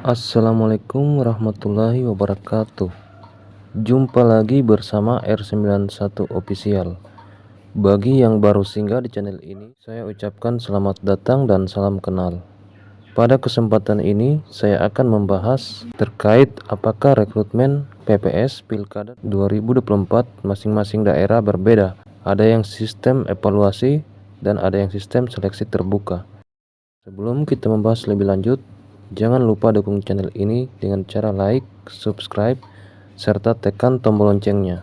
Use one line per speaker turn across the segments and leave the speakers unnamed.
Assalamualaikum warahmatullahi wabarakatuh. Jumpa lagi bersama R91 Official. Bagi yang baru singgah di channel ini, saya ucapkan selamat datang dan salam kenal. Pada kesempatan ini, saya akan membahas terkait apakah rekrutmen PPS Pilkada 2024 masing-masing daerah berbeda. Ada yang sistem evaluasi dan ada yang sistem seleksi terbuka. Sebelum kita membahas lebih lanjut, jangan lupa dukung channel ini dengan cara like, subscribe, serta tekan tombol loncengnya.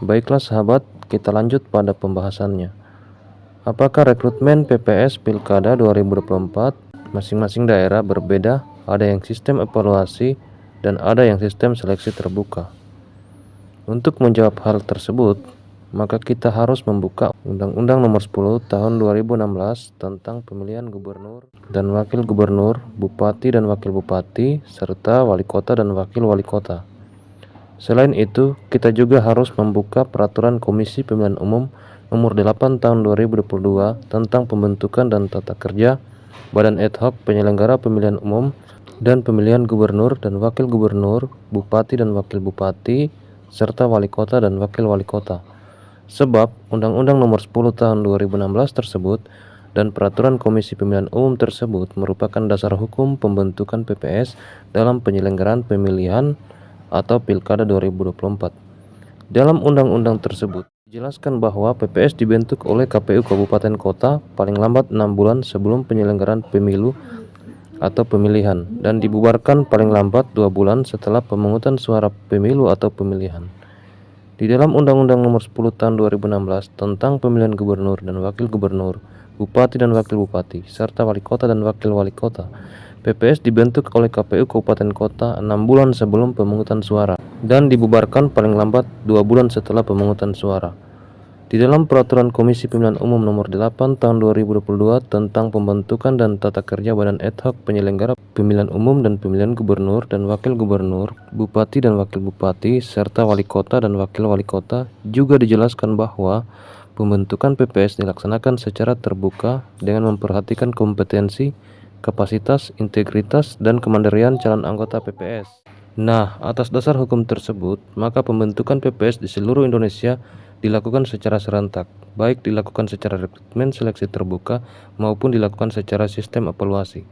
Baiklah sahabat, kita lanjut pada pembahasannya. Apakah rekrutmen PPS Pilkada 2024 masing-masing daerah berbeda? Ada yang sistem evaluasi dan ada yang sistem seleksi terbuka. Untuk menjawab hal tersebut, maka kita harus membuka Undang-Undang Nomor 10 Tahun 2016 tentang pemilihan gubernur dan wakil gubernur, bupati dan wakil bupati, serta wali kota dan wakil wali kota. Selain itu, kita juga harus membuka Peraturan Komisi Pemilihan Umum Nomor 8 Tahun 2022 tentang pembentukan dan tata kerja Badan Ad Hoc Penyelenggara Pemilihan Umum dan pemilihan gubernur dan wakil gubernur, bupati dan wakil bupati, serta wali kota dan wakil wali kota. Sebab Undang-Undang Nomor 10 Tahun 2016 tersebut dan Peraturan Komisi Pemilihan Umum tersebut merupakan dasar hukum pembentukan PPS dalam penyelenggaraan pemilihan atau Pilkada 2024. Dalam undang-undang tersebut dijelaskan bahwa PPS dibentuk oleh KPU Kabupaten Kota paling lambat 6 bulan sebelum penyelenggaraan pemilu atau pemilihan dan dibubarkan paling lambat 2 bulan setelah pemungutan suara pemilu atau pemilihan. Di dalam Undang-Undang Nomor 10 Tahun 2016 tentang pemilihan gubernur dan wakil gubernur, bupati dan wakil bupati, serta wali kota dan wakil wali kota, PPS dibentuk oleh KPU Kabupaten Kota 6 bulan sebelum pemungutan suara dan dibubarkan paling lambat 2 bulan setelah pemungutan suara. Di dalam Peraturan Komisi Pemilihan Umum Nomor 8 Tahun 2022 tentang pembentukan dan tata kerja Badan Ad Hoc Penyelenggara Pemilihan Umum dan pemilihan gubernur dan wakil gubernur, bupati dan wakil bupati, serta wali kota dan wakil wali kota juga dijelaskan bahwa pembentukan PPS dilaksanakan secara terbuka dengan memperhatikan kompetensi, kapasitas, integritas, dan kemandirian calon anggota PPS. Nah, atas dasar hukum tersebut, maka pembentukan PPS di seluruh Indonesia dilakukan secara serentak, baik dilakukan secara rekrutmen seleksi terbuka maupun dilakukan secara sistem evaluasi.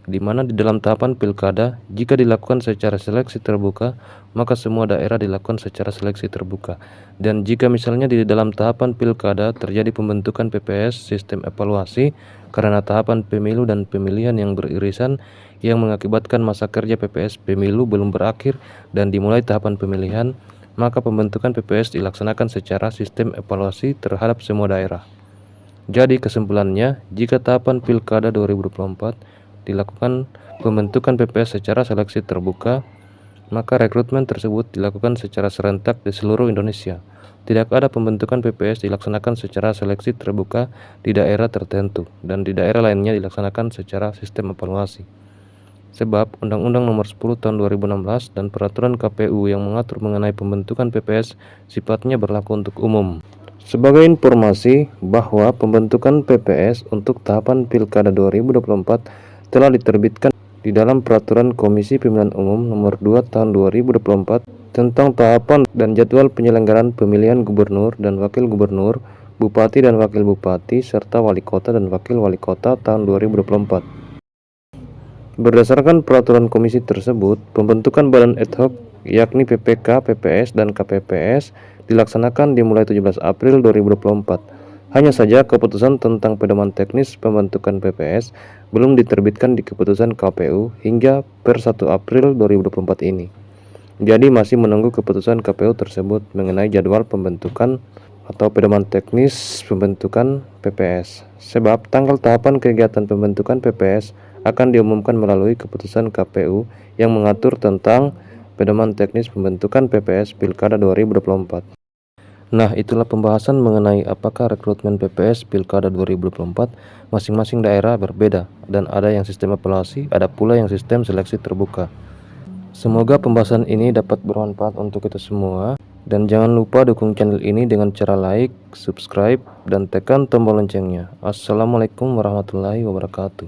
Di mana di dalam tahapan pilkada, jika dilakukan secara seleksi terbuka, maka semua daerah dilakukan secara seleksi terbuka. Dan jika misalnya di dalam tahapan pilkada terjadi pembentukan PPS sistem evaluasi karena tahapan pemilu dan pemilihan yang beririsan yang mengakibatkan masa kerja PPS pemilu belum berakhir dan dimulai tahapan pemilihan, maka pembentukan PPS dilaksanakan secara sistem evaluasi terhadap semua daerah. Jadi kesimpulannya, jika tahapan Pilkada 2024 dilakukan pembentukan PPS secara seleksi terbuka, maka rekrutmen tersebut dilakukan secara serentak di seluruh Indonesia. Tidak ada pembentukan PPS dilaksanakan secara seleksi terbuka di daerah tertentu dan di daerah lainnya dilaksanakan secara sistem evaluasi. Sebab Undang-Undang Nomor 10 Tahun 2016 dan Peraturan KPU yang mengatur mengenai pembentukan PPS sifatnya berlaku untuk umum. Sebagai informasi bahwa pembentukan PPS untuk tahapan Pilkada 2024 telah diterbitkan di dalam Peraturan Komisi Pemilihan Umum Nomor 2 Tahun 2024 tentang tahapan dan jadwal penyelenggaraan pemilihan gubernur dan wakil gubernur, bupati dan wakil bupati, serta wali kota dan wakil wali kota tahun 2024. Berdasarkan peraturan komisi tersebut, pembentukan badan ad hoc yakni PPK, PPS, dan KPPS dilaksanakan dimulai 17 April 2024. Hanya saja keputusan tentang pedoman teknis pembentukan PPS belum diterbitkan di keputusan KPU hingga per 1 April 2024 ini. Jadi masih menunggu keputusan KPU tersebut mengenai jadwal pembentukan atau pedoman teknis pembentukan PPS. Sebab tanggal tahapan kegiatan pembentukan PPS akan diumumkan melalui keputusan KPU yang mengatur tentang pedoman teknis pembentukan PPS Pilkada 2024. Nah, itulah pembahasan mengenai apakah rekrutmen PPS Pilkada 2024 masing-masing daerah berbeda dan ada yang sistem evaluasi, ada pula yang sistem seleksi terbuka. Semoga pembahasan ini dapat bermanfaat untuk kita semua. Dan jangan lupa dukung channel ini dengan cara like, subscribe, dan tekan tombol loncengnya. Assalamualaikum warahmatullahi wabarakatuh.